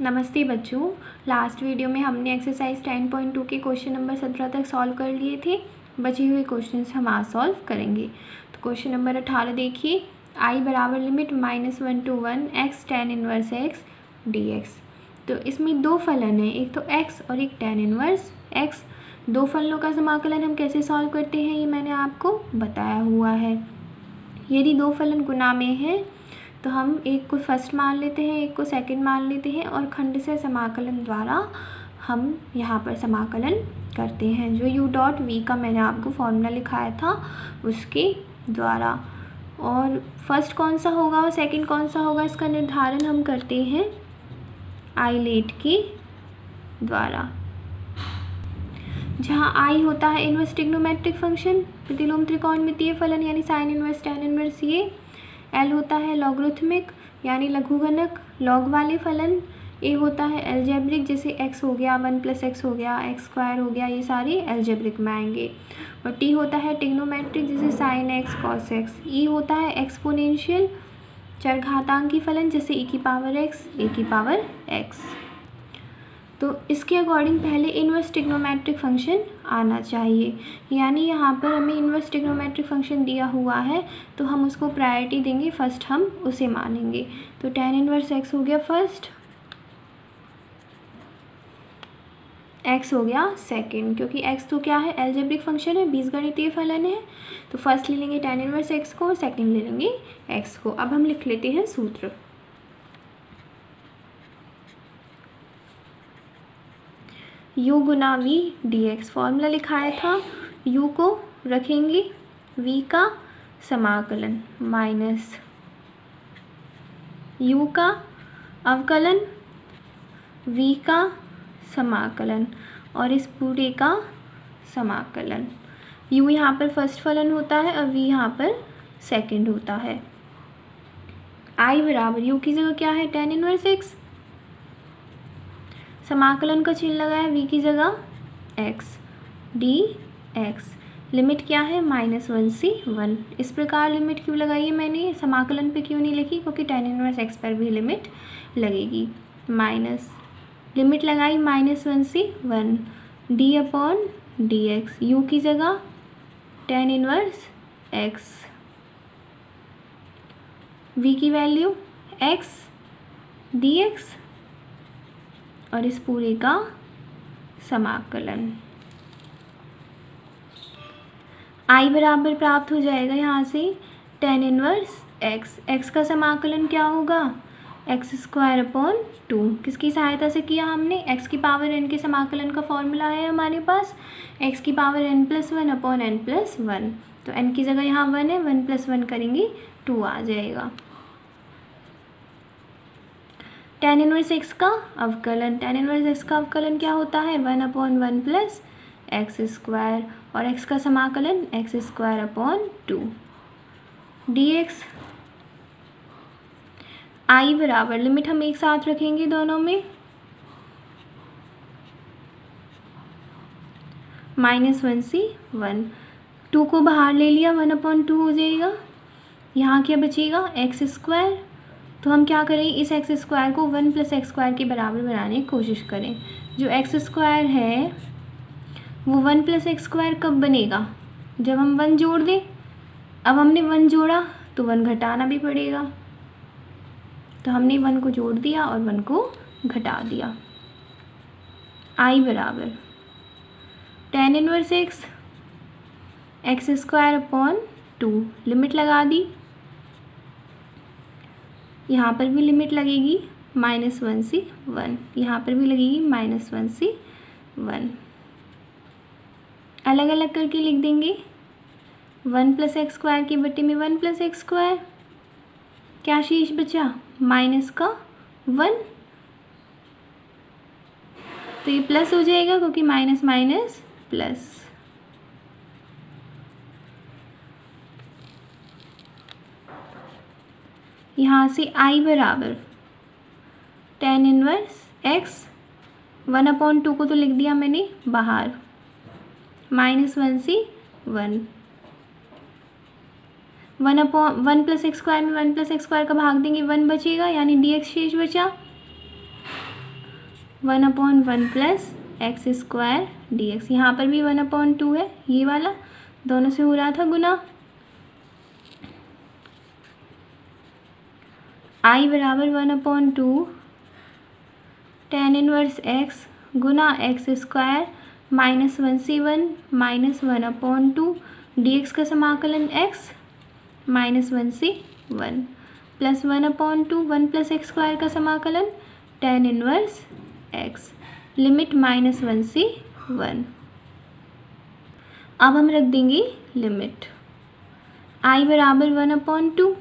नमस्ते बच्चों। Last video में हमने एक्सरसाइज 10.2 के क्वेश्चन नंबर 17 तक सॉल्व कर लिए थे। बचे हुए क्वेश्चंस हम आज सॉल्व करेंगे। तो क्वेश्चन नंबर 18 देखिए, आई बराबर limit -1 to 1 x tan inverse x dx। तो इसमें दो फलन हैं, एक तो x और एक tan इनवर्स x। दो फलनों का समाकलन हम कैसे सॉल्व करते हैं ये मैंने आपको बताया हुआ है। यदि दो फलन गुणा में हैं तो हम एक को फर्स्ट मान लेते हैं, एक को सेकंड मान लेते हैं और खंड से समाकलन द्वारा हम यहाँ पर समाकलन करते हैं। जो u डॉट v का मैंने आपको फॉर्मूला लिखाया था उसके द्वारा। और फर्स्ट कौन सा होगा और सेकंड कौन सा होगा इसका निर्धारण हम करते हैं आइलेट के द्वारा। जहाँ आई होता है इनवर्स ट्रिग्नोमेट्रिक फंक्शन, प्रतिलोम त्रिकोणमितीय फलन यानी साइन इनवर्स टैन इनवर्स ये। एल होता है लॉगरिथमिक यानी लघुगणक लॉग वाले फलन। ए होता है एल्जेब्रिक, जैसे x हो गया 1 + x हो गया, x² हो गया, ये सारे एल्जेब्रिक में आएंगे। और टी होता है ट्रिग्नोमेट्रिक, जैसे साइन x cos x। ई होता है एक्सपोनेंशियल चरघातांकी फलन, जैसे e की पावर x, a की पावर x। तो इसके अकॉर्डिंग पहले इनवर्स ट्रिग्नोमेट्रिक फंक्शन आना चाहिए, यानी यहाँ पर हमें इनवर्स ट्रिग्नोमेट्रिक फंक्शन दिया हुआ है तो हम उसको प्रायोरिटी देंगे, फर्स्ट हम उसे मानेंगे। तो tan इनवर्स x हो गया फर्स्ट, x हो गया सेकंड, क्योंकि x तो क्या है एल्जेब्रिक फंक्शन है, बीजगणितीय फलन है। तो फर्स्ट ले लेंगे tan इनवर्स x को और सेकंड ले लेंगे x को। अब हम लिख लेते हैं सूत्र। u गुना v dx फॉर्मूला लिखाया था। u को रखेंगे v का समाकलन माइनस u का अवकलन v का समाकलन और इस पूरे का समाकलन। u यहाँ पर फर्स्ट फलन होता है और v यहाँ पर सेकंड होता है। i बराबर u की जगह क्या है tan इनवर्स x, समाकलन का चिन्ह लगाया v की जगह x dx। लिमिट क्या है -1 से 1। इस प्रकार लिमिट क्यों लगाई है मैंने, समाकलन पे क्यों नहीं लिखी, क्योंकि tan इनवर्स x पर भी लिमिट लगेगी। माइनस लिमिट लगाई -1 से 1 d/dx, u की जगह tan इनवर्स x, v की वैल्यू x dx और इस पूरे का समाकलन। I बराबर प्राप्त हो जाएगा यहाँ से tan इनवर्स x। x का समाकलन क्या होगा x² / 2। किसकी सहायता से किया हमने, x की पावर n के समाकलन का फॉर्मूला है हमारे पास, x की पावर n + 1 n + 1। तो n की जगह यहाँ 1 है, 1 + 1 करेंगे 2 आ जाएगा। tan इनवर्स x का अवकलन, tan इनवर्स x का अवकलन क्या होता है 1/1 + x² और x का समाकलन x² / 2 dx। i बराबर लिमिट हम एक साथ रखेंगे दोनों में, -1 से 1। 2 को बाहर ले लिया 1/2 हो जाएगा। यहाँ क्या बचेगा x²। तो हम क्या करें, इस x² को 1 + x² के बराबर बनाने की कोशिश करें। जो x² है वो 1 + x² कब बनेगा, जब हम 1 जोड़ दें। अब हमने 1 जोड़ा तो 1 घटाना भी पड़ेगा, तो हमने 1 को जोड़ दिया और 1 को घटा दिया। i बराबर tan inverse x x² / 2, limit लगा दी। यहाँ पर भी लिमिट लगेगी -1 से 1, यहाँ पर भी लगेगी -1 से 1। अलग अलग करके लिख देंगे 1 + x² के बटे में 1 + x²। क्या शेष बचा माइनस का 1, तो ये प्लस हो जाएगा क्योंकि माइनस माइनस प्लस। यहाँ से i बराबर tan इनवर्स x 1/2 को तो लिख दिया मैंने बाहर, -1 से 1। 1 + x² में 1 + x² का भाग देंगे 1 बचेगा, यानी dx शेष बचा। 1/1 plus X square D x. यहाँ पर भी 1/2 है, ये वाला दोनों से हो रहा था गुना। आई बराबर 1/2 tan इनवर्स एक्स गुना एक्स स्क्वायर -1 से 1 -1/2 डी एक्स का समाकलन x -1 से 1 प्लस 1/2 1 प्लस एक्स स्क्वायर का समाकलन tan इनवर्स x लिमिट -1 से 1। अब हम रख देंगे लिमिट i बराबर 1/2।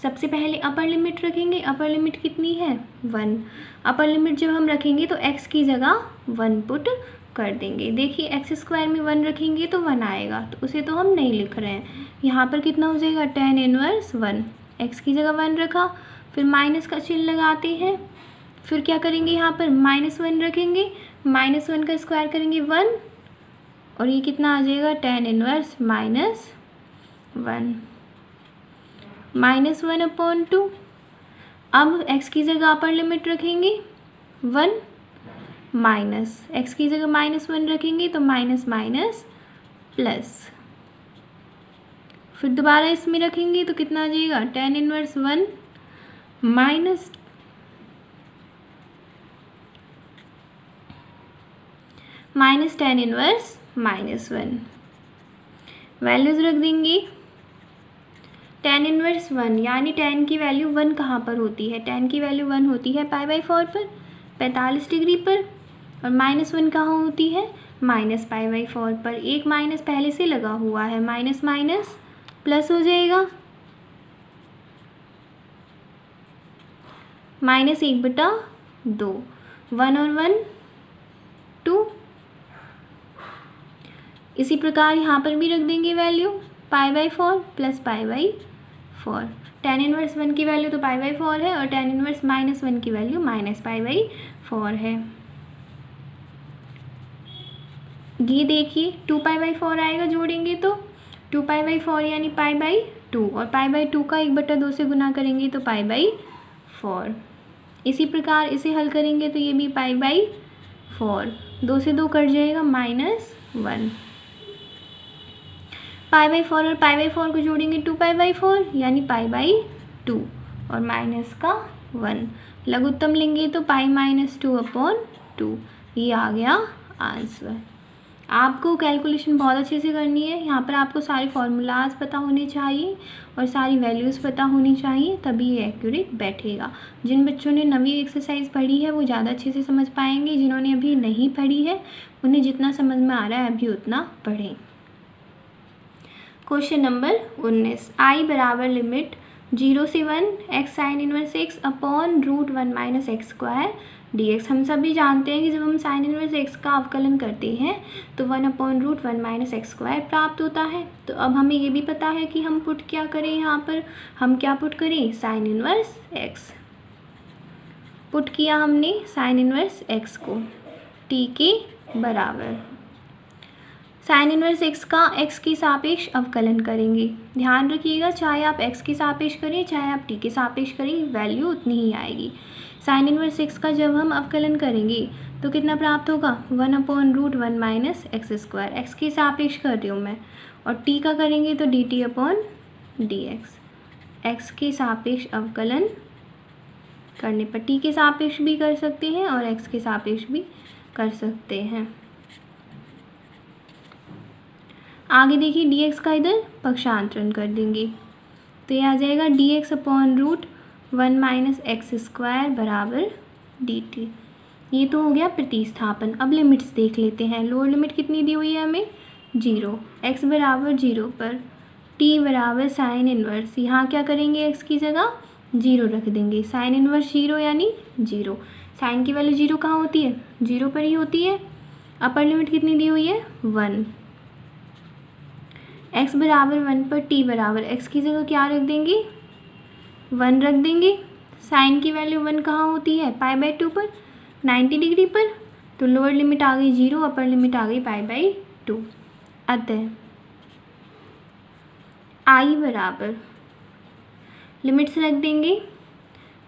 सबसे पहले अपर लिमिट रखेंगे। अपर लिमिट कितनी है 1। अपर लिमिट जब हम रखेंगे तो x की जगह 1 पुट कर देंगे। देखिए एक्स स्क्वायर में 1 रखेंगे तो 1 आएगा, तो उसे तो हम नहीं लिख रहे हैं। यहाँ पर कितना हो जाएगा tan इनवर्स 1। x की जगह 1 रखा, फिर माइनस का चिन्ह लगाते हैं। फिर क्या करेंगे, यहाँ पर -1 रखेंगे, -1 का स्क्वायर करेंगे 1 और ये कितना आ जाएगा tan इनवर्स -1 -1/2। अब x की जगह अपर लिमिट रखेंगे 1 माइनस x की जगह -1 रखेंगे तो माइनस माइनस प्लस, फिर दोबारा इसमें रखेंगे तो कितना आ जाएगा tan inverse 1 minus tan inverse -1। Values रख देंगे। tan इनवर्स 1 यानी tan की वैल्यू 1 कहाँ पर होती है, tan की वैल्यू 1 होती है π/4 पर 45 डिग्री पर, और -1 कहाँ होती है -π/4 पर। एक माइनस पहले से लगा हुआ है, माइनस माइनस प्लस हो जाएगा, -1/2 1 और 1 2। इसी प्रकार यहाँ पर भी रख देंगे वैल्यू π/4 प्लस π/4। tan इनवर्स 1 की वैल्यू तो π/4 है और tan इनवर्स -1 की वैल्यू -π/4 है। ये देखिए 2π/4 आएगा, जोड़ेंगे तो 2π/4 यानी π/2 और π/2 का 1/2 से गुना करेंगे तो π/4। इसी प्रकार इसे हल करेंगे तो ये भी π/4, 2 से 2 कट जाएगा -1। π/4 और π/4 को जोड़ेंगे 2π/4 यानी π/2 और माइनस का 1, लघुत्तम लेंगे तो π-2/2। ये आ गया आंसर। आपको कैलकुलेशन बहुत अच्छे से करनी है। यहाँ पर आपको सारे फार्मूलाज पता होने चाहिए और सारी वैल्यूज़ पता होनी चाहिए, तभी ये एक्यूरेट बैठेगा। जिन बच्चों ने नवी एक्सरसाइज पढ़ी है वो ज़्यादा अच्छे से समझ पाएंगे, जिन्होंने अभी नहीं पढ़ी है उन्हें जितना समझ में आ रहा है अभी उतना पढ़ें। क्वेश्चन नंबर 19, आई बराबर लिमिट 0 से 1 x sine inverse X upon √1 - x square dx। हम सभी जानते हैं कि जब हम साइन इनवर्स एक्स का अवकलन करते हैं तो 1/√1 - एक्स स्क्वायर प्राप्त होता है। तो अब हमें ये भी पता है कि हम पुट क्या करें, यहाँ पर हम क्या पुट करें, साइन इनवर्स एक्स पुट किया हमने, साइन इनवर्स एक्स को t के बराबर। साइन इनवर्स एक्स का एक्स के सापेक्ष अवकलन करेंगे। ध्यान रखिएगा, चाहे आप एक्स के सापेक्ष करें चाहे आप टी के सापेक्ष करें, वैल्यू उतनी ही आएगी। साइन इनवर्स एक्स का जब हम अवकलन करेंगे तो कितना प्राप्त होगा 1/√1 - एक्स स्क्वायर। एक्स के सापेक्ष कर रही हूँ मैं, और टी का करेंगे तो dt/dx। एक्स के सापेक्ष अवकलन करने पर टी के सापेक्ष भी कर सकते हैं और एक्स के सापेक्ष भी कर सकते हैं। आगे देखिए dx का इधर पक्षांतरण कर देंगे तो ये आ जाएगा dx/√1 - एक्स स्क्वायर बराबर dt। ये तो हो गया प्रतिस्थापन। अब लिमिट्स देख लेते हैं। लोअर लिमिट कितनी दी हुई है हमें 0, x बराबर 0 पर t बराबर साइन इनवर्स, यहाँ क्या करेंगे x की जगह 0 रख देंगे। साइन इनवर्स 0 यानी 0, साइन की वैल्यू 0 कहाँ होती है 0 पर ही होती है। अपर लिमिट कितनी दी हुई है 1, x बराबर 1 पर t बराबर x की जगह क्या रख देंगे 1 रख देंगे। साइन की वैल्यू 1 कहाँ होती है π/2 पर 90 डिग्री पर, तो लोअर लिमिट आ गई 0, अपर लिमिट आ गई π/2। अतः i बराबर लिमिट्स रख देंगे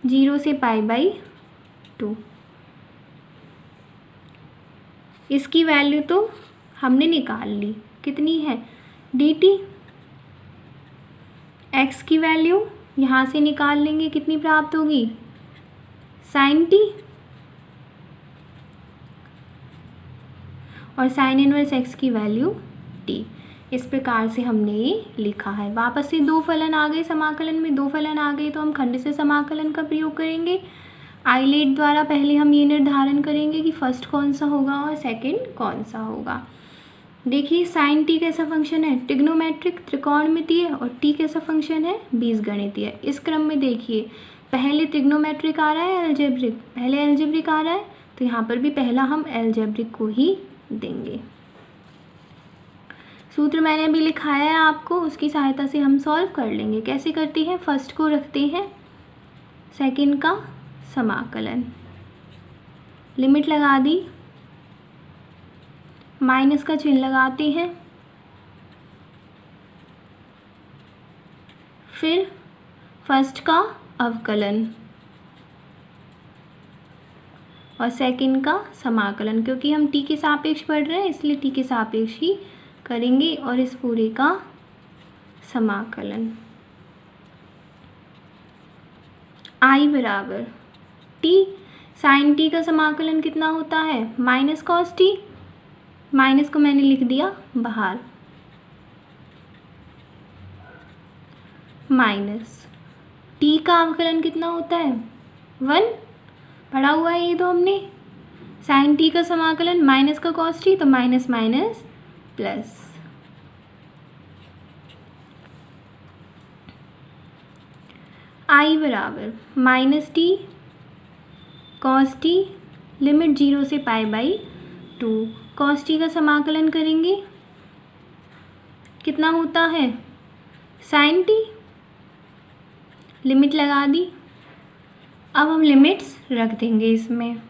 0 से π/2। इसकी वैल्यू तो हमने निकाल ली, कितनी है dt। x की वैल्यू यहाँ से निकाल लेंगे, कितनी प्राप्त होगी sin t, और साइन इनवर्स x की वैल्यू t। इस प्रकार से हमने ये लिखा है। वापस से दो फलन आ गए, समाकलन में दो फलन आ गए तो हम खंडशः समाकलन का प्रयोग करेंगे। आइलेट द्वारा पहले हम ये निर्धारण करेंगे कि फर्स्ट कौन सा होगा और सेकंड कौन सा होगा। देखिए साइन टी कैसा फंक्शन है, ट्रिग्नोमेट्रिक त्रिकोणमितीय, और टी कैसा फंक्शन है बीजगणितीय। इस क्रम में देखिए पहले ट्रिग्नोमेट्रिक आ रहा है, एल्जेब्रिक पहले एल्जेब्रिक आ रहा है, तो यहाँ पर भी पहला हम एल्जेब्रिक को ही देंगे। सूत्र मैंने अभी लिखाया है आपको, उसकी सहायता से हम सॉल्व कर लेंगे। कैसे करते हैं, फर्स्ट को रखते हैं सेकंड का समाकलन, लिमिट लगा दी, माइनस का चिन्ह लगाते हैं, फिर फर्स्ट का अवकलन और सेकंड का समाकलन। क्योंकि हम टी के सापेक्ष पढ़ रहे हैं इसलिए टी के सापेक्ष ही करेंगे, और इस पूरे का समाकलन। आई बराबर टी, साइन टी का समाकलन कितना होता है माइनस कॉस टी, माइनस को मैंने लिख दिया बाहर, माइनस टी का अवकलन कितना होता है 1, पढ़ा हुआ है ये तो हमने। साइन टी का समाकलन माइनस का कॉस टी, तो माइनस माइनस प्लस। आई बराबर minus T cos T, limit 0 से π/2। कॉस टी का समाकलन करेंगे, कितना होता है साइन टी, लिमिट लगा दी। अब हम लिमिट्स रख देंगे इसमें।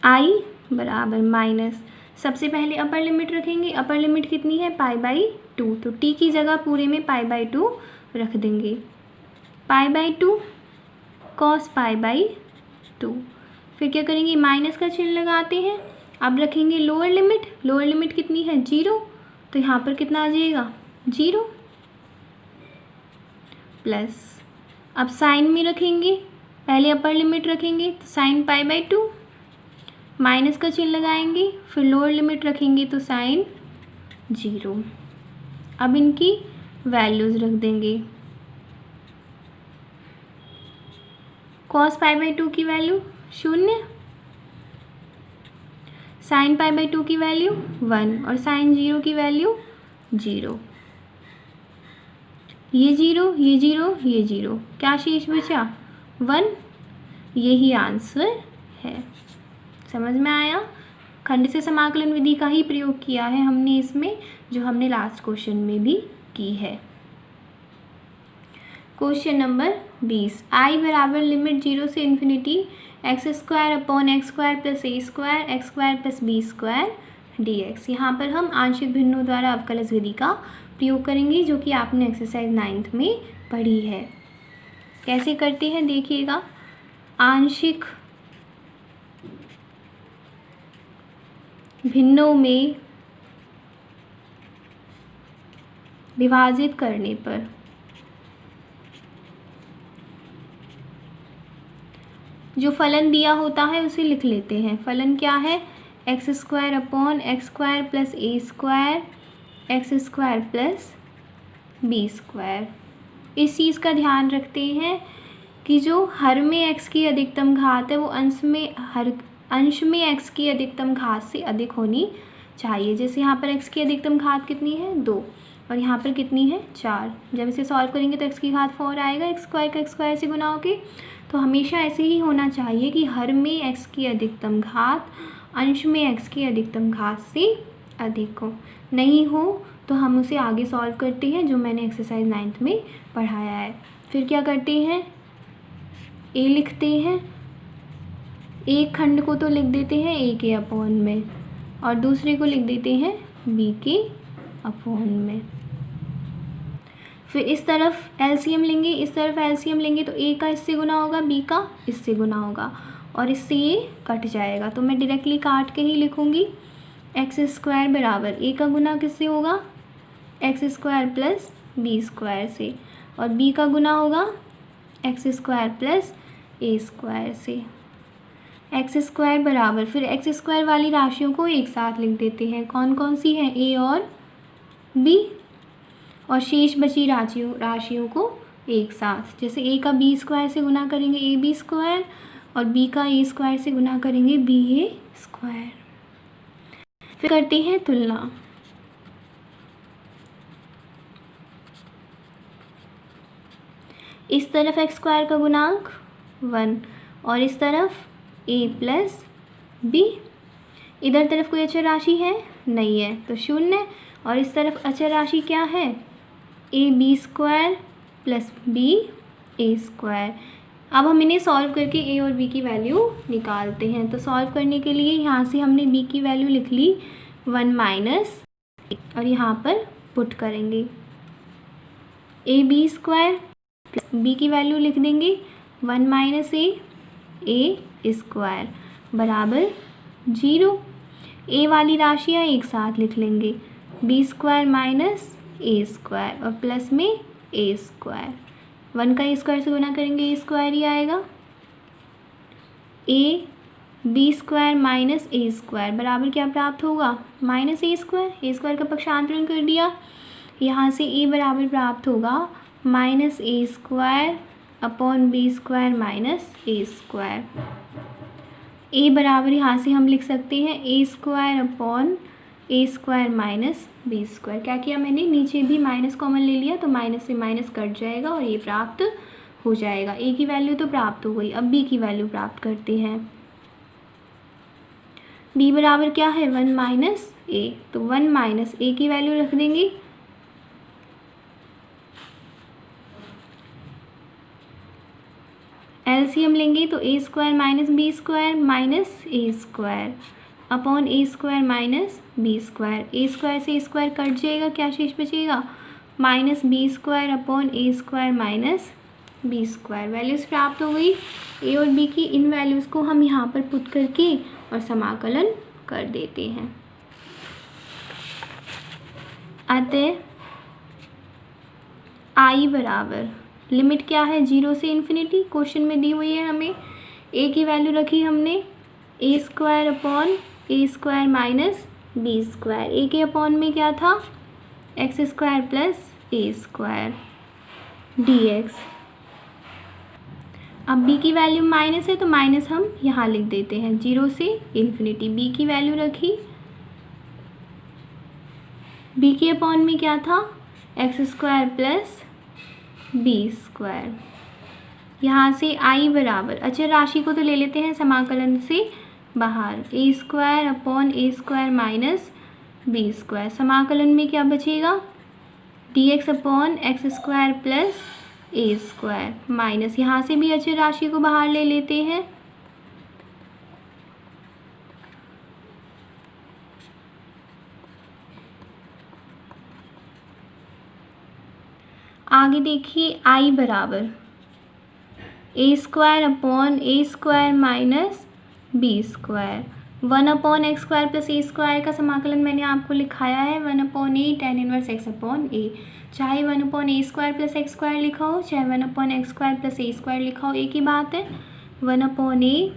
आई बराबर माइनस, सबसे पहले अपर लिमिट रखेंगे, अपर लिमिट कितनी है π/2, तो टी की जगह पूरे में π/2 रख देंगे। π/2 cos π/2, फिर क्या करेंगे माइनस का चिन्ह लगाते हैं। अब रखेंगे लोअर लिमिट, लोअर लिमिट कितनी है 0, तो यहाँ पर कितना आ जाएगा 0 प्लस। अब साइन में रखेंगे, पहले अपर लिमिट रखेंगे तो साइन π/2, माइनस का चिन्ह लगाएंगे, फिर लोअर लिमिट रखेंगे तो साइन 0। अब इनकी वैल्यूज़ रख देंगे। cos π/2 की वैल्यू 0, साइन π/2 की वैल्यू 1 और साइन 0 की वैल्यू 0। ये 0, ये 0, ये 0, क्या शेष बचा 1। यही आंसर है। समझ में आया। खंडशः समाकलन विधि का ही प्रयोग किया है हमने इसमें, जो हमने लास्ट क्वेश्चन में भी की है। क्वेश्चन नंबर 20, आई बराबर लिमिट 0 से infinity x² + a² + b² dx। यहाँ पर हम आंशिक भिन्नों द्वारा अवकलज विधि का प्रयोग करेंगे, जो कि आपने एक्सरसाइज 9th में पढ़ी है। कैसे करते हैं देखिएगा, आंशिक भिन्नों में विभाजित करने पर जो फलन दिया होता है उसे लिख लेते हैं। फलन क्या है x² + a² + b²। इस चीज़ का ध्यान रखते हैं कि जो हर में x की अधिकतम घात है वो अंश में x की अधिकतम घात से अधिक होनी चाहिए। जैसे यहाँ पर x की अधिकतम घात कितनी है 2 और यहाँ पर कितनी है 4। जब इसे सॉल्व करेंगे तो x की घात 4 आएगा, x² का x² से गुना होके। तो हमेशा ऐसे ही होना चाहिए कि हर में x की अधिकतम घात अंश में x की अधिकतम घात से अधिक हो। नहीं हो तो हम उसे आगे सॉल्व करते हैं, जो मैंने एक्सरसाइज 9th में पढ़ाया है। फिर क्या करते हैं, a लिखते हैं, एक खंड को तो लिख देते हैं a के अपॉन में और दूसरे को लिख देते हैं b के अपॉन में। फिर इस तरफ एलसीएम लेंगे, इस तरफ एलसीएम लेंगे तो ए का इससे गुना होगा, बी का इससे गुना होगा और इससे ये कट जाएगा। तो मैं डायरेक्टली काट के ही लिखूँगी एक्स स्क्वायर बराबर ए का गुना किससे होगा, X square plus B square से, और बी का गुना होगा X square plus A square से। एक्स स्क्वायर बराबर, फिर एक्स स्क्वायर वाली राशियों को एक साथ लिख देते हैं, कौन कौन सी हैं, ए और बी, और शेष बची राशियों को एक साथ, जैसे ए का बी स्क्वायर से गुना करेंगे ए बी स्क्वायर और बी का ए स्क्वायर से गुना करेंगे बी ए स्क्वायर। फिर करते हैं तुलना। इस तरफ एक्स स्क्वायर का गुणांक 1 और इस तरफ ए प्लस बी, इधर तरफ कोई अचर राशि है नहीं है तो 0, और इस तरफ अचर राशि क्या है, A B square plus B A square. अब हम इन्हें सॉल्व करके ए और बी की वैल्यू निकालते हैं। तो सॉल्व करने के लिए यहाँ से हमने बी की वैल्यू लिख ली 1 माइनस, और यहाँ पर पुट करेंगे ए बी स्क्वायर, बी की वैल्यू लिख देंगे 1 माइनस ए स्क्वायर बराबर 0। ए वाली राशियाँ एक साथ लिख लेंगे, B square minus A square और प्लस में ए स्क्वायर, 1 का ए स्क्वायर से गुना करेंगे ए स्क्वायर ही आएगा। A B square minus A square बराबर क्या प्राप्त होगा, माइनस ए स्क्वायर का पक्षांतरण कर दिया, यहाँ से ए बराबर प्राप्त होगा minus A square upon B square minus A square. A बराबर यहाँ से हम लिख सकते हैं A square upon A square minus B square. क्या किया मैंने, नीचे भी माइनस कॉमन ले लिया तो माइनस से माइनस कट जाएगा और ये प्राप्त हो जाएगा। ए की वैल्यू तो प्राप्त हो गई, अब बी की वैल्यू प्राप्त करते हैं। बी बराबर क्या है, 1 माइनस ए, तो 1 माइनस ए की वैल्यू रख देंगे, एलसीएम लेंगे तो A square minus B square minus A square upon A square minus B square. A square से ए स्क्वायर कट जाएगा, क्या शेष बचेगा, minus B square upon A square minus B square. Values प्राप्त हो गई ए और बी की। इन वैल्यूज़ को हम यहाँ पर पुट करके और समाकलन कर देते हैं। अतः आई बराबर, लिमिट क्या है, 0 से इन्फिनिटी, क्वेश्चन में दी हुई है हमें। ए की वैल्यू रखी हमने ए square upon A square minus B square. ए के अपॉन में क्या था, X square plus A square D x. अब बी की वैल्यू माइनस है तो माइनस हम यहाँ लिख देते हैं, 0 से इन्फिनिटी। बी की वैल्यू रखी, बी के अपॉन में क्या था, X square plus B square. यहाँ से आई बराबर, अचर राशि को तो ले लेते हैं समाकलन से बाहर, A square upon A square minus B square. समाकलन में क्या बचेगा, D X upon X square plus A square minus, यहाँ से भी अचर राशि को बाहर ले लेते हैं, आगे देखिए आई बराबर A square upon A square minus B square. 1 upon X square plus A square का समाकलन मैंने आपको लिखाया है 1 upon A tan inverse X upon A. चाहे 1 upon A square plus X square लिखा हो, चाहे 1 upon X square plus A square लिखा हो, एक ही बात है। 1 upon A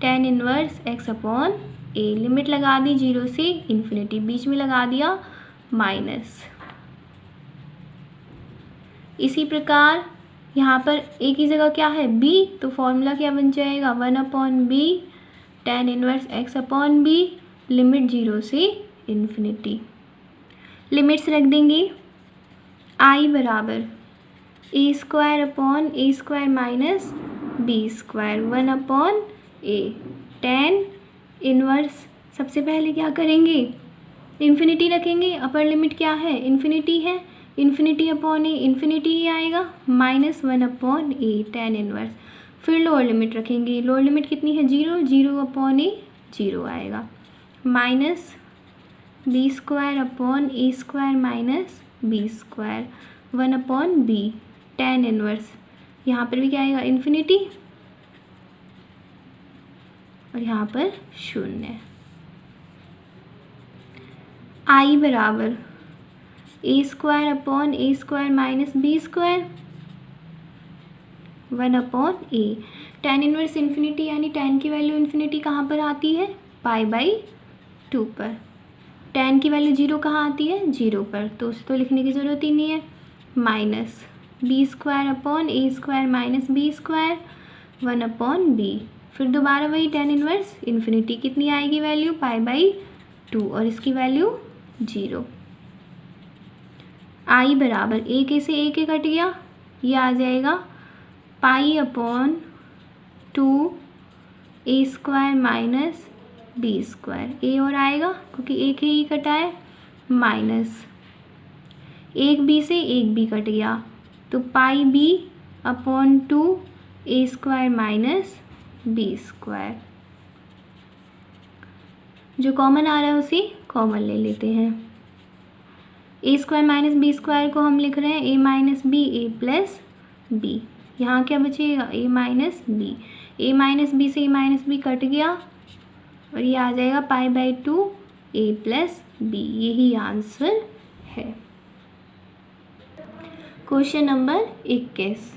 tan inverse X upon A. Limit लगा दी 0 से इन्फिनिटी, बीच में लगा दिया माइनस। इसी प्रकार यहाँ पर ए की जगह क्या है, बी, तो फॉर्मूला क्या बन जाएगा, 1 upon B tan inverse X upon B, limit 0 से इन्फिनिटी। लिमिट्स रख देंगे, आई बराबर A square upon A square minus B square 1 upon A tan inverse. सबसे पहले क्या करेंगे, इन्फिनिटी रखेंगे, अपर लिमिट क्या है, इन्फिनिटी है, इन्फिनिटी अपॉन ए इन्फिनिटी ही आएगा, -1 अपॉन ए tan इनवर्स। फिर लोअर लिमिट रखेंगे, लोअर लिमिट कितनी है, 0 अपॉन ए 0 आएगा, minus B square upon A square minus B square 1/b tan inverse, यहाँ पर भी क्या आएगा इन्फिनिटी और यहाँ पर 0। I बराबर a² minus b², 1/a। tan inverse infinity यानी tan की वैल्यू इन्फिनिटी कहाँ पर आती है, π/2 पर। tan की वैल्यू 0 कहाँ आती है, 0 पर, तो उसे तो लिखने की ज़रूरत ही नहीं है। Minus b² minus b², 1/b। फिर दोबारा वही tan इनवर्स इन्फिनिटी कितनी आएगी वैल्यू, π/2 और इसकी वैल्यू 0। I बराबर a के से a के कट गया, ये आ जाएगा π/2 a² माइनस b², a और आएगा क्योंकि एक ही कटा है, माइनस एक b से एक b कट गया तो πb/2 a² माइनस b²। जो कॉमन आ रहा है उसे कॉमन ले लेते हैं। a² माइनस b² को हम लिख रहे हैं a minus B a plus B. यहाँ क्या बचेगा, a minus B, a minus B से a माइनस बी कट गया और ये आ जाएगा π/2 a प्लस बी। यही आंसर है। Question number 21।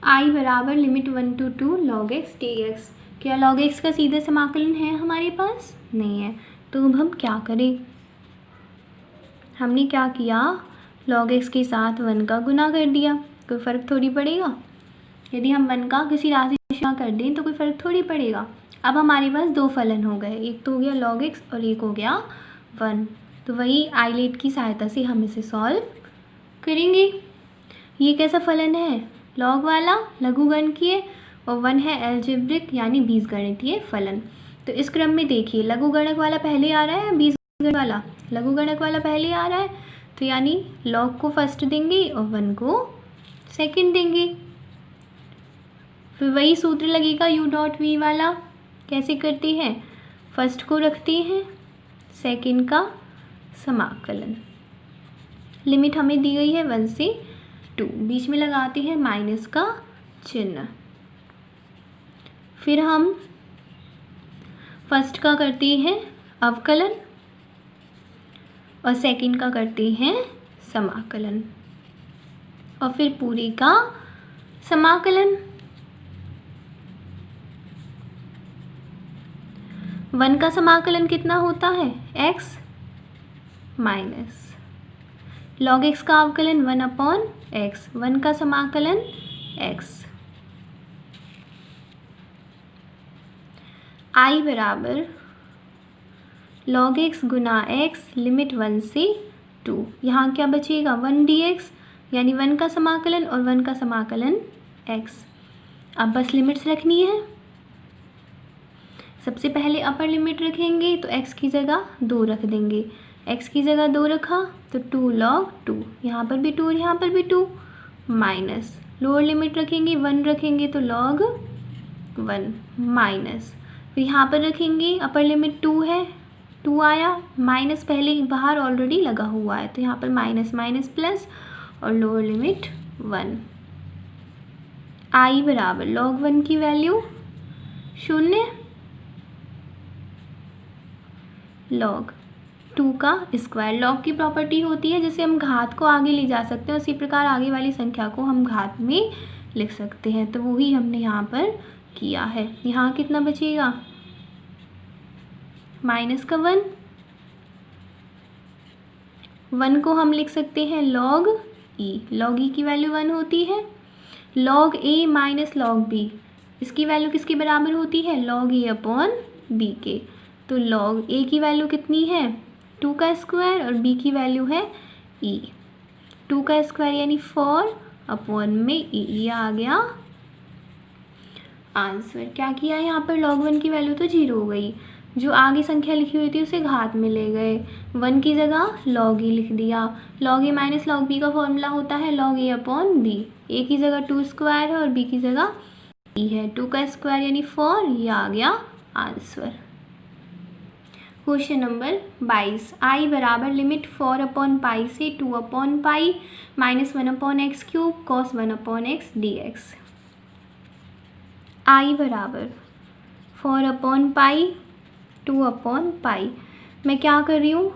I बराबर limit 1 to 2 log x dx। क्या log x का सीधा समाकलन है हमारे पास, नहीं है, तो अब हम क्या करें। हमने क्या किया, log x के साथ 1 का गुना कर दिया, कोई फ़र्क थोड़ी पड़ेगा। यदि हम 1 का किसी राशि से गुना कर दें तो कोई फ़र्क थोड़ी पड़ेगा। अब हमारे पास दो फलन हो गए, एक तो हो गया log x और एक हो गया 1। तो वही आइलेट की सहायता से हम इसे सॉल्व करेंगे। ये कैसा फलन है, log वाला लघुगणकीय और 1 है एल्जेब्रिक यानी बीजगणितीय फलन। तो इस क्रम में देखिए लघुगणक वाला पहले आ रहा है, बीजगणित वाला लघुगणक वाला पहले आ रहा है, तो यानी log को फर्स्ट देंगे और 1 को सेकंड देंगे। फिर वही सूत्र लगेगा u.v वाला। कैसे करते हैं, फर्स्ट को रखते हैं, सेकंड का समाकलन। लिमिट हमें दी गई है 1 से 2, बीच में लगाते हैं माइनस का चिन्ह। फिर हम फर्स्ट का करते हैं अवकलन और सेकंड का करते हैं समाकलन और फिर पूरे का समाकलन। 1 का समाकलन कितना होता है, x माइनस log x का अवकलन 1/x, 1 का समाकलन x। I बराबर log x गुना x लिमिट 1 से 2। यहाँ क्या बचेगा 1 dx यानी 1 का समाकलन और 1 का समाकलन x। अब बस लिमिट्स रखनी है। सबसे पहले अपर लिमिट रखेंगे तो x की जगह 2 रख देंगे, x की जगह 2 रखा तो 2 log 2, यहाँ पर भी 2 और यहाँ पर भी 2, माइनस लोअर लिमिट रखेंगे 1 रखेंगे तो log 1 माइनस, फिर यहाँ पर रखेंगे अपर लिमिट 2 है, 2 आया, माइनस पहले बाहर ऑलरेडी लगा हुआ है तो यहाँ पर माइनस माइनस प्लस और लोअर लिमिट 1। I बराबर log 1 की वैल्यू 0, log 2 का स्क्वायर। log की प्रॉपर्टी होती है जैसे हम घात को आगे ले जा सकते हैं, उसी प्रकार आगे वाली संख्या को हम घात में लिख सकते हैं, तो वही हमने यहाँ पर किया है। यहाँ कितना बचेगा, माइनस का 1, 1 को हम लिख सकते हैं log e, log e की वैल्यू 1 होती है। log a minus log b, इसकी वैल्यू किसके बराबर होती है, log a/b के। तो log a की वैल्यू कितनी है 2 का स्क्वायर और b की वैल्यू है e, 2 का स्क्वायर यानी 4 में e, ये आ गया आंसर। क्या किया यहाँ पर, log 1 की वैल्यू तो 0 हो गई, जो आगे संख्या लिखी हुई थी उसे घात में ले गए, 1 की जगह log e लिख दिया। log a minus log b का फॉर्मूला होता है log a/b, a की जगह 2 स्क्वायर है और b की जगह e है, 2 का स्क्वायर यानी 4, ये आ गया आंसर। क्वेश्चन नंबर 22, आई बराबर लिमिट 4/पाई से 2/पाई minus 1/x cube cos 1/x dx। I बराबर 4/पाई 2/पाई, मैं क्या कर रही हूँ,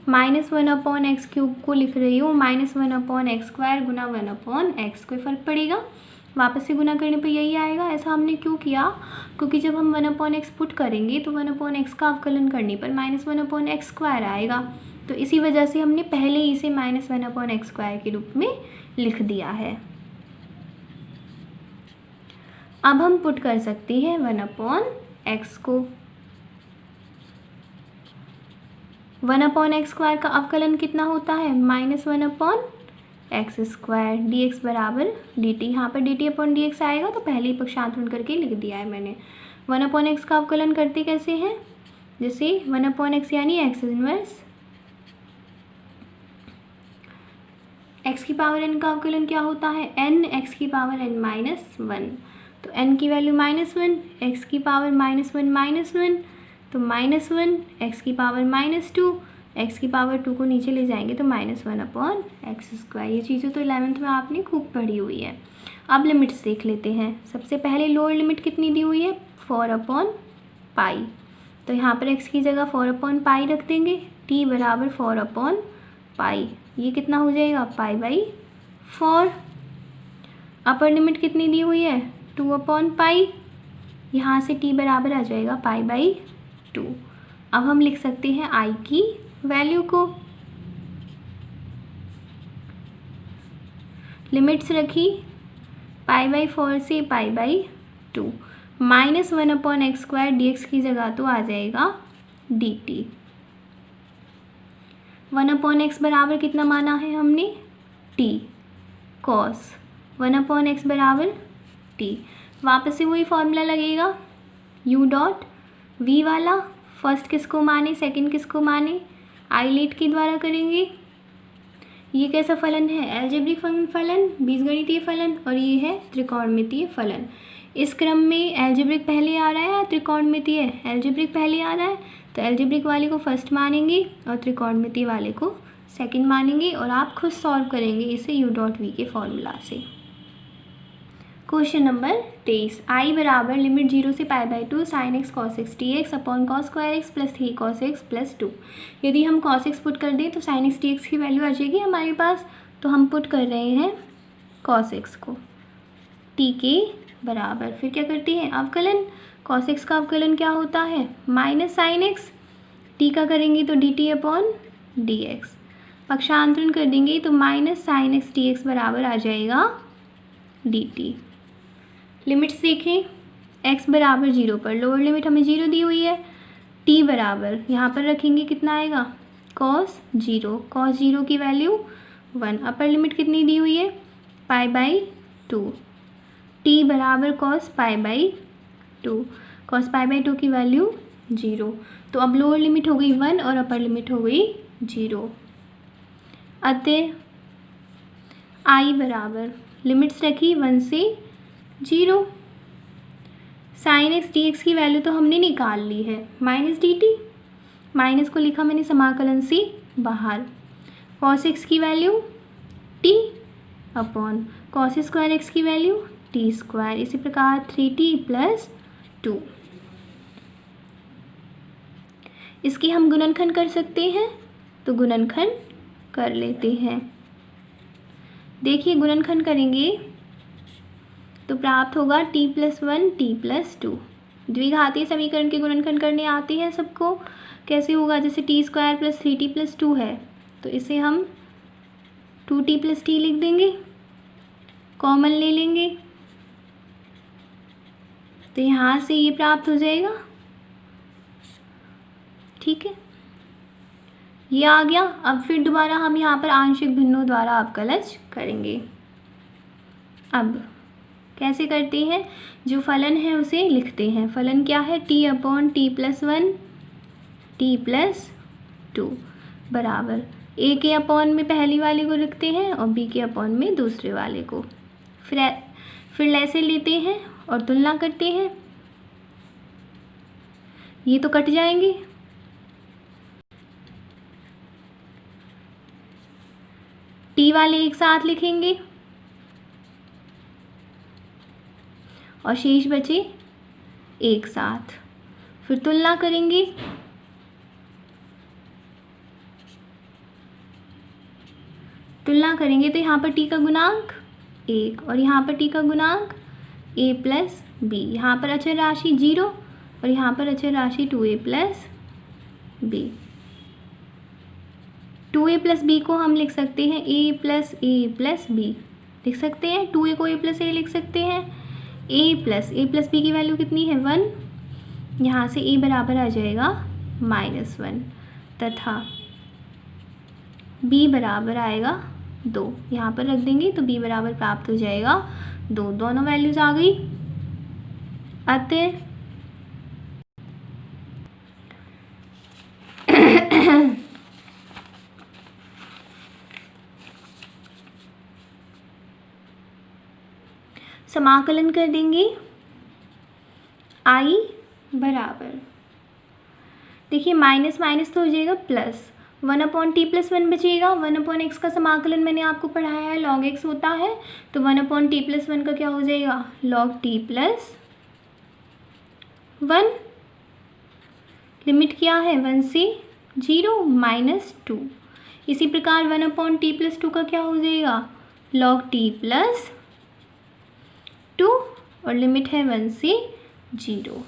माइनस 1/x क्यूब को लिख रही हूँ माइनस 1/x स्क्वायर गुना 1/x, कोई फ़र्क पड़ेगा, वापस से गुना करने पे यही आएगा। ऐसा हमने क्यों किया, क्योंकि जब हम 1/x पुट करेंगे तो 1/x का अवकलन करने पर माइनस 1/x स्क्वायर आएगा, तो इसी वजह से हमने पहले ही इसे माइनस 1/x स्क्वायर के रूप में लिख दिया है। अब हम पुट कर सकते हैं 1/x को, 1/x स्क्वायर का अवकलन कितना होता है, माइनस 1/x स्क्वायर dx बराबर dt, यहाँ पर dt/dx आएगा तो पहले ही पक्षांतरण करके लिख दिया है मैंने। 1/x का अवकलन करते कैसे हैं, जैसे 1/x यानी x इनवर्स, x की पावर n का अवकलन क्या होता है, n x की पावर n माइनस 1, तो n की वैल्यू -1, x की पावर -1 तो -1, x की पावर -2, x की पावर 2 को नीचे ले जाएंगे तो -1/x स्क्वायर। ये चीज़ें तो 11th में आपने खूब पढ़ी हुई है। अब लिमिट्स देख लेते हैं। सबसे पहले लोअर लिमिट कितनी दी हुई है, 4/पाई, तो यहाँ पर x की जगह 4/पाई रख देंगे, t बराबर 4/पाई, ये कितना हो जाएगा, π/4। अपर लिमिट कितनी दी हुई है, 2/पाई, यहाँ से t बराबर आ जाएगा π/2। अब हम लिख सकते हैं i की वैल्यू को, लिमिट्स रखी π/4 से π/2, माइनस 1/x स्क्वायर dx की जगह तो आ जाएगा dt। 1/x बराबर कितना माना है हमने, t cos 1/x बराबर t, वापस से वही फॉर्मूला लगेगा u डॉट v वाला, फर्स्ट किसको माने सेकंड किसको माने, आइलेट के द्वारा करेंगे। ये कैसा फलन है, एल्जेब्रिक फलन, बीजगणितीय फलन, और ये है त्रिकोणमितीय फलन। इस क्रम में एल्जेब्रिक पहले आ रहा है या त्रिकोणमितीय, एल्जेब्रिक पहले आ रहा है, तो एल्जेब्रिक वाले को फर्स्ट मानेंगे और त्रिकोणमितीय वाले को सेकंड मानेंगे, और आप खुद सॉल्व करेंगे इसे u डॉट v के फॉर्मूला से। क्वेश्चन नंबर 23, आई बराबर लिमिट 0 से π/2 sin x cos x dx upon cos square x plus 3 cos x plus 2। यदि हम cos x पुट कर दें तो sin x dx की वैल्यू आ जाएगी हमारे पास, तो हम पुट कर रहे हैं cos x को t के बराबर, फिर क्या करते हैं अवकलन, cos x का अवकलन क्या होता है, माइनस sin x, t का करेंगे तो dt/dx, पक्षांतरण कर देंगे तो माइनस sin x dx बराबर आ जाएगा dt। लिमिट्स देखें, x बराबर 0 पर लोअर लिमिट हमें 0 दी हुई है, t बराबर यहाँ पर रखेंगे कितना आएगा, cos 0 की वैल्यू 1, अपर लिमिट कितनी दी हुई है, π/2, t बराबर cos π/2, cos π/2 की वैल्यू 0, तो अब लोअर लिमिट हो गई 1 और अपर लिमिट हो गई 0। अतः i बराबर लिमिट्स रखी 1 से 0, साइन एक्स डी एक्स की वैल्यू तो हमने निकाल ली है, माइनस डी टी, माइनस को लिखा मैंने समाकलन से बाहर, कॉस एक्स की value T upon cos square x की वैल्यू टी स्क्वायर, इसी प्रकार 3t प्लस 2। इसकी हम गुणनखंड कर सकते हैं, तो गुणनखंड कर लेते हैं। देखिए गुणनखंड करेंगे तो प्राप्त होगा t प्लस 1 t प्लस 2। द्विघातीय समीकरण के गुणनखंड करने आते हैं सबको, कैसे होगा, जैसे T square plus 3t plus 2 है तो इसे हम 2t प्लस टी लिख देंगे, कॉमन ले लेंगे तो यहाँ से ये प्राप्त हो जाएगा। ठीक है, ये आ गया। अब फिर दोबारा हम यहाँ पर आंशिक भिन्नों द्वारा अवकलज करेंगे। अब कैसे करते हैं, जो फलन है उसे लिखते हैं। फलन क्या है, t upon T plus 1 T plus 2 बराबर a के अपॉन में पहली वाले को लिखते हैं और b के अपॉन में दूसरे वाले को, फिर ऐसे लेते हैं और तुलना करते हैं। ये तो कट जाएंगे, टी वाले एक साथ लिखेंगे और शेष बचे एक साथ। फिर तुलना करेंगे, तो यहाँ पर टी का गुणांक 1 और यहाँ पर टी का गुणांक a प्लस बी। यहाँ पर अचर राशि 0 और यहाँ पर अचर राशि 2a plus B. 2a plus B को हम लिख सकते हैं a प्लस बी लिख सकते हैं। 2a को a प्लस ए लिख सकते हैं। a प्लस बी की वैल्यू कितनी है 1, यहाँ से a बराबर आ जाएगा -1 तथा b बराबर आएगा 2। यहाँ पर रख देंगे तो b बराबर प्राप्त हो जाएगा 2। दोनों वैल्यूज आ गई। अतः समाकलन कर देंगे i बराबर, देखिए माइनस माइनस तो हो जाएगा प्लस, 1/t + 1 बचेगा। 1/x का समाकलन मैंने आपको पढ़ाया है log x होता है, तो 1/t + 1 का क्या हो जाएगा log t + 1। लिमिट क्या है 1 से 0 -2। इसी प्रकार 1/t + 2 का क्या हो जाएगा log t + 2 और लिमिट है 1 से 0।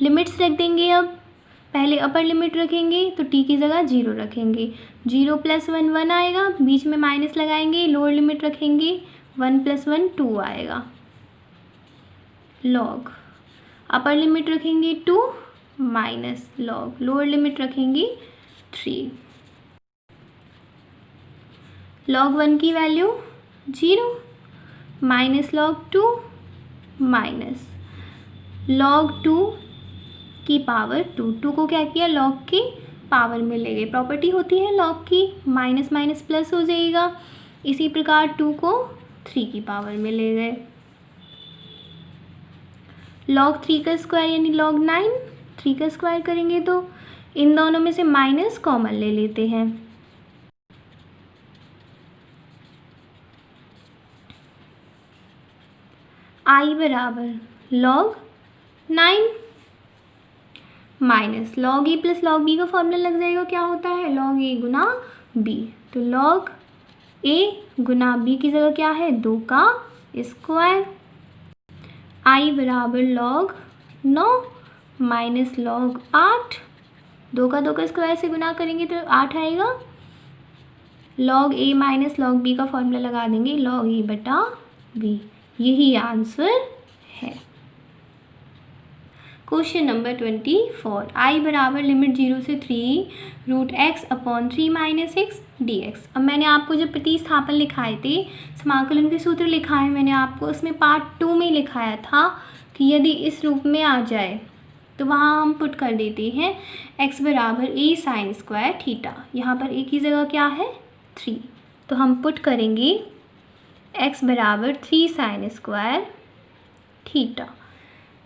लिमिट्स रख देंगे। अब पहले अपर लिमिट रखेंगे तो t की जगह 0 रखेंगे। 0 + 1 1 आएगा, बीच में माइनस लगाएंगे। लोअर लिमिट रखेंगे 1 + 1 2 आएगा। लॉग अपर लिमिट रखेंगे 2 माइनस लॉग लोअर लिमिट रखेंगे 3। log 1 की value 0 minus log 2 minus log 2 की पावर 2 को क्या किया log की पावर में ले गए। प्रॉपर्टी होती है log की, माइनस माइनस प्लस हो जाएगा। इसी प्रकार 2 को 3 की पावर में ले गए। log 3 का स्क्वायर यानी log 9, 3 का स्क्वायर करेंगे तो इन दोनों में से माइनस कॉमन ले लेते हैं। i बराबर log 9 minus log a + log b का फॉर्मूला लग जाएगा। क्या होता है log a गुना b, तो log a गुना b की जगह क्या है 2 का स्क्वायर। i बराबर log 9 माइनस log 8, 2 का स्क्वायर से गुना करेंगे तो 8 आएगा। log a minus log b का फॉर्मूला लगा देंगे log a बटा b। यही आंसर है। क्वेश्चन नंबर 24, i बराबर लिमिट 0 से 3√x/3 - x dx। अब मैंने आपको जब प्रतिस्थापन लिखाए थे, समाकलन के सूत्र लिखाए मैंने आपको, उसमें पार्ट 2 में लिखाया था कि यदि इस रूप में आ जाए तो वहाँ हम पुट कर देते हैं x बराबर a sin स्क्वायर थीटा। यहाँ पर a की जगह क्या है 3, तो हम पुट करेंगे x बराबर 3 sin स्क्वायर थीटा।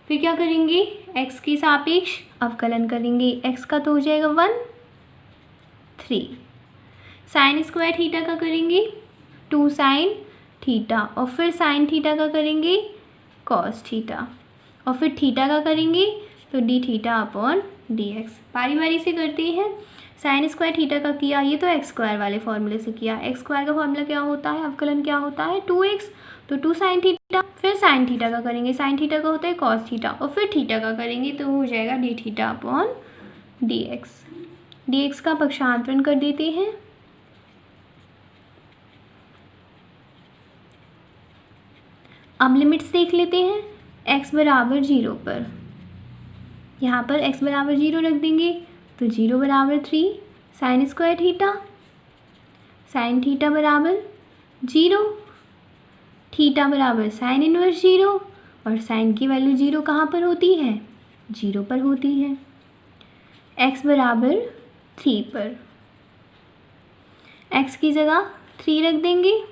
फिर क्या करेंगे x के सापेक्ष अवकलन करेंगे। x का तो हो जाएगा 1 3, साइन स्क्वायर थीटा का करेंगे 2 sin थीटा, और फिर साइन थीटा का करेंगे cos थीटा, और फिर थीटा का करेंगे तो d थीटा/dx। बारी बारी से करते हैं। साइन स्क्वायर थीटा का किया, ये तो एक्स स्क्वायर वाले फॉर्मूले से किया। एक्स स्क्वायर का फॉर्मूला क्या होता है, अवकलन क्या होता है 2x, तो 2 sin थीटा। फिर साइन थीटा का करेंगे, साइन थीटा का होता है cos थीटा, और फिर थीटा का करेंगे तो हो जाएगा d थीटा/dx। dx का पक्षांतरण कर देते हैं। अब लिमिट्स देख लेते हैं। x बराबर 0 पर, यहाँ पर x बराबर 0 रख देंगे तो 0 बराबर 3 sine square theta, sine theta बराबर 0, थीटा बराबर साइन इनवर्स 0, और साइन की वैल्यू 0 कहाँ पर होती है 0 पर होती है। x बराबर 3 पर x की जगह 3 रख देंगे,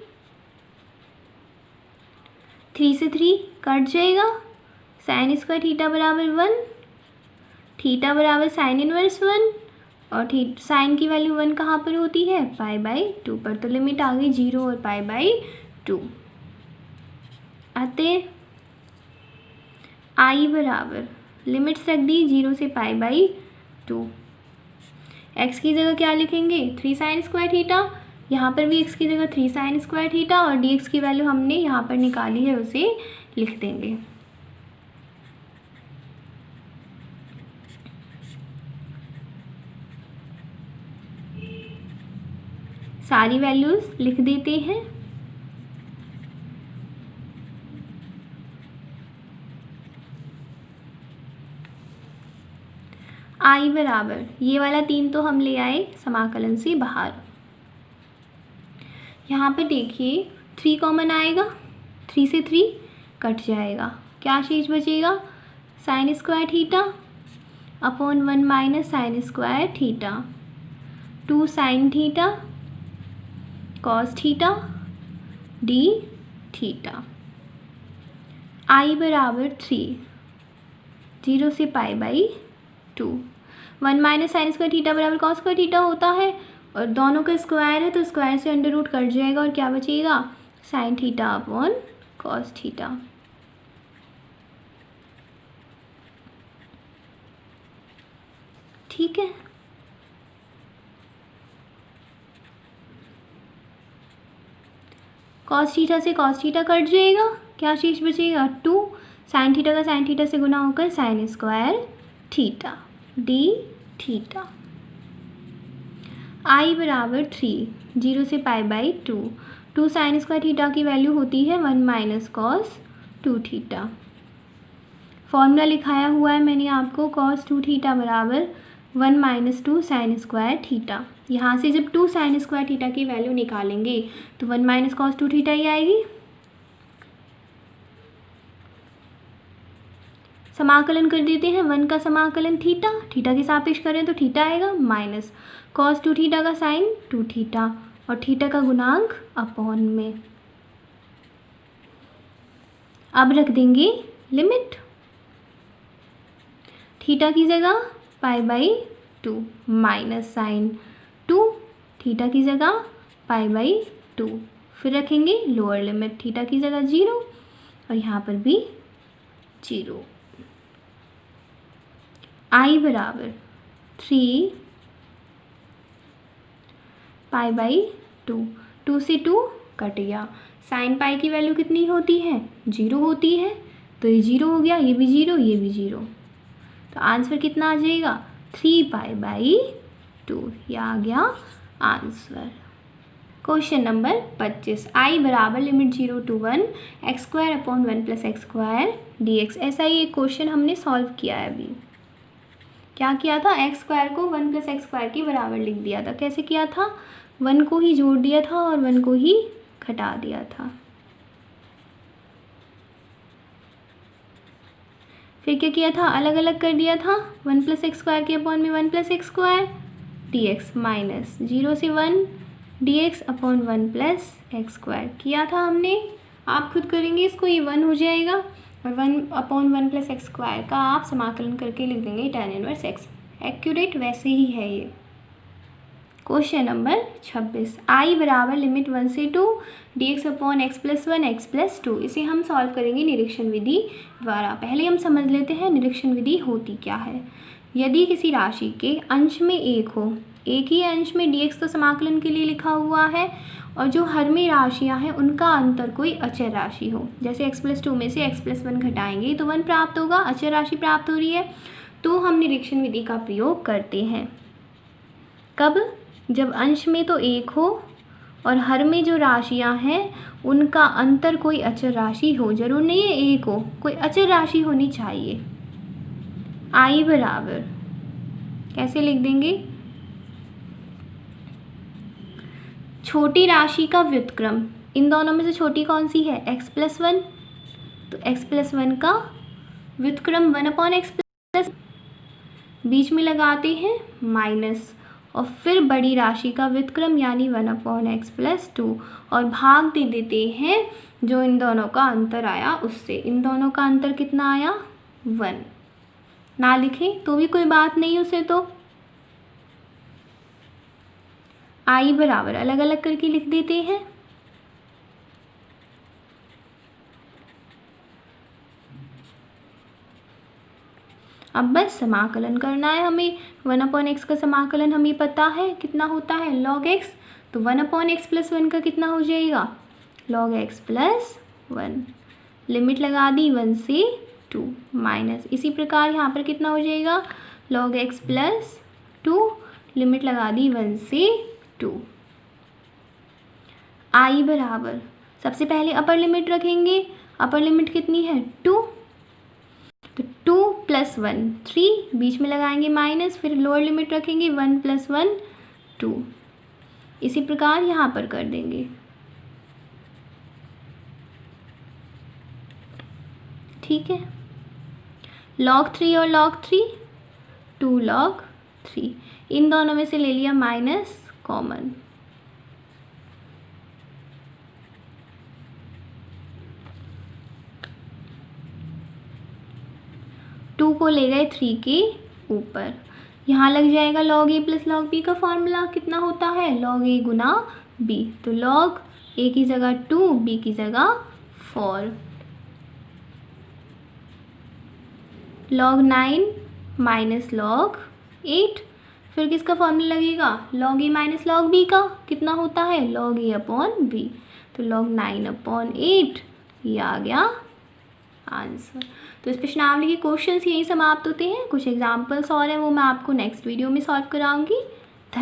3 से 3 कट जाएगा। साइन स्क्वायर थीटा बराबर 1, थीटा बराबर साइन इनवर्स 1, और साइन की वैल्यू 1 कहाँ पर होती है, π/2 पर। तो लिमिट आ गई 0 और π/2। अतः I बराबर लिमिट्स रख दी 0 से π/2। x की जगह क्या लिखेंगे, 3 sin स्क्वायर थीटा। यहाँ पर भी x की जगह 3 sin स्क्वायर थीटा और dx की वैल्यू हमने यहाँ पर निकाली है, उसे लिख देंगे। सारी वैल्यूज लिख देते हैं। I बराबर ये वाला 3 तो हम ले आए समाकलन से बाहर। यहाँ पर देखिए 3 कॉमन आएगा, 3 से 3 कट जाएगा, क्या शेष बचेगा, sine square theta upon 1 minus sine square theta, 2 sine theta cos theta D theta. I बराबर 3, 0 से π/2। 1 माइनस साइन स्क्वायर थीटा बराबर कॉस स्क्वायर थीटा होता है और दोनों का स्क्वायर है तो स्क्वायर से अंडर रूट कट जाएगा और क्या बचेगा, sine theta upon cos theta. ठीक है, कॉस थीटा से कॉस थीटा कट जाएगा, क्या शेष बचेगा, 2 साइन थीटा का साइन थीटा से गुना होकर sine square theta D theta. I बराबर 3, 0 से π/2। 2 साइन स्क्वायर थीटा की वैल्यू होती है 1 माइनस कॉस 2 थीटा। फॉर्मूला लिखाया हुआ है मैंने आपको, कॉस 2 थीटा बराबर 1 माइनस 2 साइन स्क्वायर थीटा। यहाँ से जब 2 साइन स्क्वायर थीटा की वैल्यू निकालेंगे तो 1 माइनस कॉस 2 थीटा ही आएगी। समाकलन कर देते हैं, 1 का समाकलन थीटा, थीटा के सापेक्ष करें तो थीटा आएगा, माइनस कॉस 2 थीटा का साइन 2 थीटा और थीटा का गुणांक अपॉन में। अब रख देंगे लिमिट, थीटा की जगह π/2 माइनस साइन 2, थीटा की जगह π/2, फिर रखेंगे लोअर लिमिट, थीटा की जगह 0 और यहाँ पर भी 0। I बराबर 3 π/2, 2 से 2 कट गया, साइन पाई की वैल्यू कितनी होती है, 0 होती है, तो ये 0 हो गया, ये भी 0, ये भी 0, तो आंसर कितना आ जाएगा, 3 π/2, ये आ गया आंसर। क्वेश्चन नंबर 25, I बराबर limit 0 to 1 x square upon 1 plus X square dx। ऐसा ही एक क्वेश्चन हमने सॉल्व किया है अभी। क्या किया था, एक्स स्क्वायर को 1 प्लस एक्स स्क्वायर के बराबर लिख दिया था। कैसे किया था, 1 को ही जोड़ दिया था और 1 को ही घटा दिया था। फिर क्या किया था, अलग अलग कर दिया था, 1 प्लस एक्स स्क्वायर के अपॉन में 1 plus X square dx minus 0 से 1 dx upon 1 plus X square किया था हमने। आप खुद करेंगे इसको, ये 1 हो जाएगा और 1 अपॉन 1 प्लस एक्स स्क्वायर का आप समाकलन करके लिख देंगे tan इनवर्स x। एक्यूरेट वैसे ही है ये। क्वेश्चन नंबर 26, I बराबर लिमिट 1 से 2 dx upon x plus 1 x plus 2। इसे हम सॉल्व करेंगे निरीक्षण विधि द्वारा। पहले हम समझ लेते हैं निरीक्षण विधि होती क्या है। यदि किसी राशि के अंश में एक हो, एक ही अंश में dx तो समाकलन के लिए लिखा हुआ है, और जो हर में राशियां हैं उनका अंतर कोई अचर राशि हो, जैसे x प्लस 2 में से x प्लस 1 घटाएंगे तो 1 प्राप्त होगा, अचर राशि प्राप्त हो रही है, तो हम निरीक्षण विधि का प्रयोग करते हैं। कब, जब अंश में तो एक हो और हर में जो राशियां हैं उनका अंतर कोई अचर राशि हो, जरूर नहीं है एक हो, कोई अचर राशि होनी चाहिए। I बराबर कैसे लिख देंगे, छोटी राशि का व्युत्क्रम, इन दोनों में से छोटी कौन सी है, x प्लस 1, तो x प्लस 1 का व्युत्क्रम 1 अपॉन एक्स प्लस, बीच में लगाते हैं माइनस, और फिर बड़ी राशि का व्युत्क्रम यानी 1 अपॉन एक्स प्लस 2, और भाग दे देते हैं जो इन दोनों का अंतर आया उससे। इन दोनों का अंतर कितना आया, 1। ना लिखें तो भी कोई बात नहीं उसे, तो आई बराबर अलग अलग करके लिख देते हैं। अब बस समाकलन करना है हमें। 1/x का समाकलन हमें पता है कितना होता है log x, तो 1/x + 1 का कितना हो जाएगा log x + 1। लिमिट लगा दी 1 से 2 माइनस, इसी प्रकार यहाँ पर कितना हो जाएगा log x + 2, लिमिट लगा दी 1 से 2। आई बराबर सबसे पहले अपर लिमिट रखेंगे, अपर लिमिट कितनी है 2, तो 2 + 1 3, बीच में लगाएंगे माइनस, फिर लोअर लिमिट रखेंगे 1 + 1 2, इसी प्रकार यहाँ पर कर देंगे। ठीक है, log 3 और log 3 2 log 3, इन दोनों में से ले लिया माइनस कॉमन। टू को ले गए 3 के ऊपर, यहाँ लग जाएगा log a + log b का फॉर्मूला कितना होता है log a गुना b, तो log a की जगह 2, b की जगह 4, log 9 माइनस log 8, फिर किसका फॉर्मूला लगेगा log a minus log b का कितना होता है log a/b, तो log 9/8, ये आ गया आंसर। तो इस प्रश्नावली के क्वेश्चंस यही समाप्त होते हैं। कुछ एग्जाम्पल्स और हैं वो मैं आपको नेक्स्ट वीडियो में सॉल्व कराऊंगी।